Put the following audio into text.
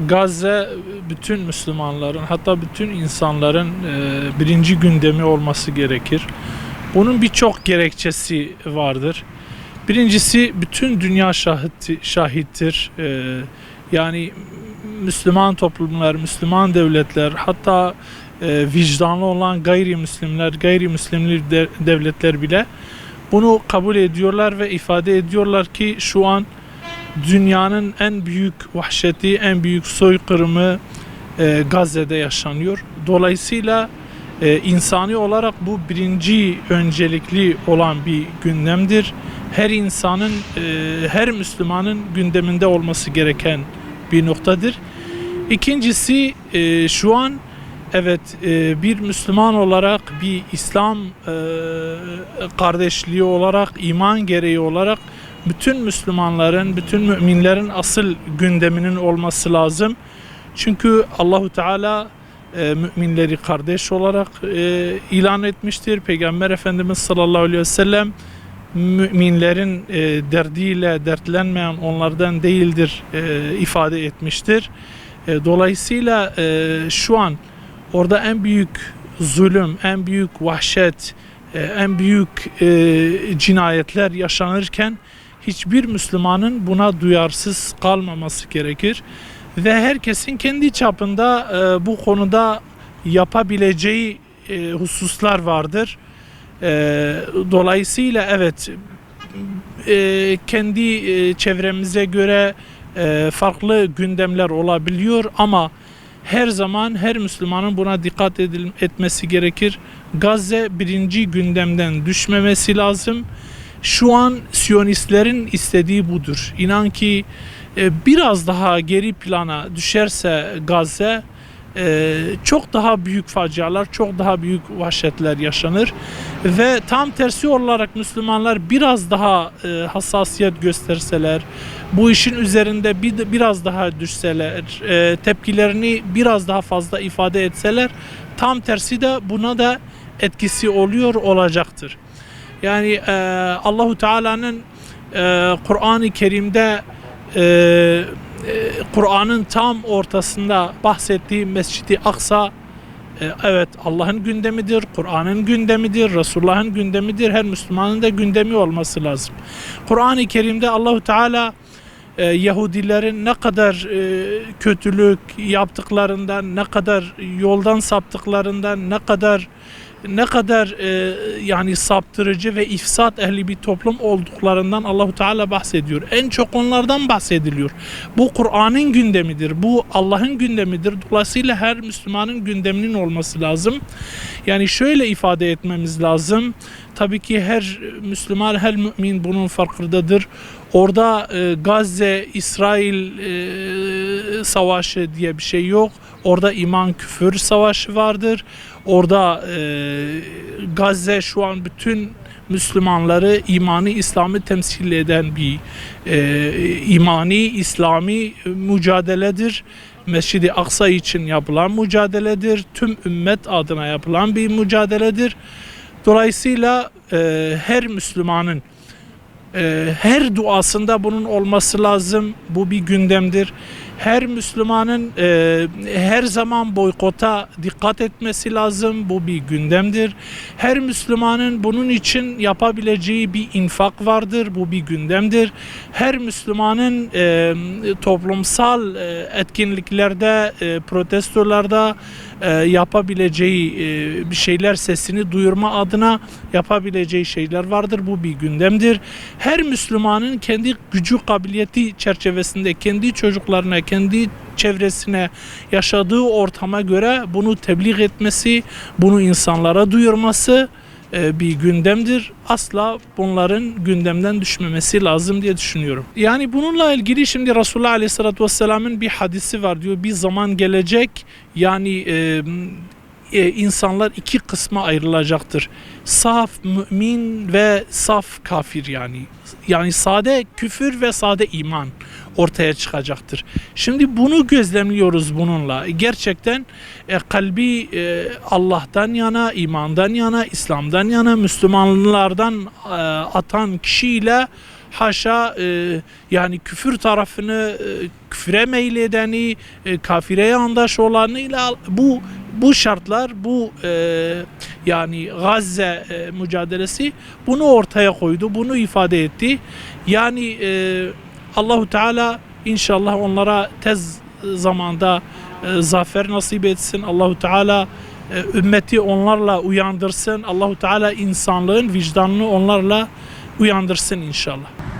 Gazze bütün Müslümanların, hatta bütün insanların birinci gündemi olması gerekir. Bunun birçok gerekçesi vardır. Birincisi, bütün dünya şahittir. Yani Müslüman toplumlar, Müslüman devletler, hatta vicdanlı olan gayrimüslim devletler bile bunu kabul ediyorlar ve ifade ediyorlar ki şu an dünyanın en büyük vahşeti, en büyük soykırımı Gazze'de yaşanıyor. Dolayısıyla insani olarak bu birinci öncelikli olan bir gündemdir. Her insanın, her Müslümanın gündeminde olması gereken bir noktadır. İkincisi, şu an evet, bir Müslüman olarak, bir İslam kardeşliği olarak, iman gereği olarak bütün Müslümanların, bütün müminlerin asıl gündeminin olması lazım. Çünkü Allahu Teala müminleri kardeş olarak ilan etmiştir. Peygamber Efendimiz sallallahu aleyhi ve sellem müminlerin derdiyle dertlenmeyen onlardan değildir ifade etmiştir. Dolayısıyla şu an orada en büyük zulüm, en büyük vahşet, en büyük cinayetler yaşanırken hiçbir Müslümanın buna duyarsız kalmaması gerekir. Ve herkesin kendi çapında bu konuda yapabileceği hususlar vardır. Dolayısıyla evet, kendi çevremize göre farklı gündemler olabiliyor ama her zaman her Müslümanın buna dikkat etmesi gerekir. Gazze birinci gündemden düşmemesi lazım. Şu an Siyonistlerin istediği budur. İnan ki biraz daha geri plana düşerse Gazze, çok daha büyük facialar, çok daha büyük vahşetler yaşanır ve tam tersi olarak Müslümanlar biraz daha hassasiyet gösterseler, bu işin üzerinde biraz daha düşseler, tepkilerini biraz daha fazla ifade etseler, tam tersi de buna da etkisi olacaktır. Yani Allahu Teala'nın Kur'an-ı Kerim'de Kur'an'ın tam ortasında bahsettiği Mescid-i Aksa, evet, Allah'ın gündemidir, Kur'an'ın gündemidir, Resulullah'ın gündemidir, her Müslümanın da gündemi olması lazım. Kur'an-ı Kerim'de Allahu Teala Yahudilerin ne kadar kötülük yaptıklarından, ne kadar yoldan saptıklarından, ne kadar yani saptırıcı ve ifsat ehli bir toplum olduklarından Allahu Teala bahsediyor. En çok onlardan bahsediliyor. Bu Kur'an'ın gündemidir. Bu Allah'ın gündemidir. Dolayısıyla her Müslümanın gündeminin olması lazım. Yani şöyle ifade etmemiz lazım. Tabii ki her Müslüman, her mümin bunun farkındadır. Orada Gazze-İsrail savaşı diye bir şey yok. Orada iman küfür savaşı vardır. Orada Gazze şu an bütün Müslümanları imani İslam'ı temsil eden bir imani İslami mücadeledir. Mescid-i Aksa için yapılan mücadeledir. Tüm ümmet adına yapılan bir mücadeledir. Dolayısıyla her Müslümanın her duasında bunun olması lazım. Bu bir gündemdir. Her Müslümanın her zaman boykota dikkat etmesi lazım. Bu bir gündemdir. Her Müslümanın bunun için yapabileceği bir infak vardır. Bu bir gündemdir. Her Müslümanın toplumsal etkinliklerde, protestolarda yapabileceği bir şeyler, sesini duyurma adına yapabileceği şeyler vardır. Bu bir gündemdir. Her Müslümanın kendi gücü, kabiliyeti çerçevesinde kendi çocuklarına, kendi çevresine, yaşadığı ortama göre bunu tebliğ etmesi, bunu insanlara duyurması bir gündemdir. Asla bunların gündemden düşmemesi lazım diye düşünüyorum. Yani bununla ilgili şimdi Resulullah Aleyhisselatü Vesselam'ın bir hadisi var, diyor. Bir zaman gelecek, yani insanlar iki kısma ayrılacaktır. Saf mümin ve saf kafir yani. Yani sade küfür ve sade iman ortaya çıkacaktır. Şimdi bunu gözlemliyoruz bununla. Gerçekten kalbi Allah'tan yana, imandan yana, İslam'dan yana, Müslümanlardan atan kişiyle haşa yani küfür tarafını, küfre meyledeni, kafire yandaş olanıyla bu şartlar, bu yani Gazze mücadelesi bunu ortaya koydu, bunu ifade etti. Yani Allahu Teala inşallah onlara tez zamanda zafer nasip etsin. Allahu Teala ümmeti onlarla uyandırsın. Allahu Teala insanlığın vicdanını onlarla uyandırsın inşallah.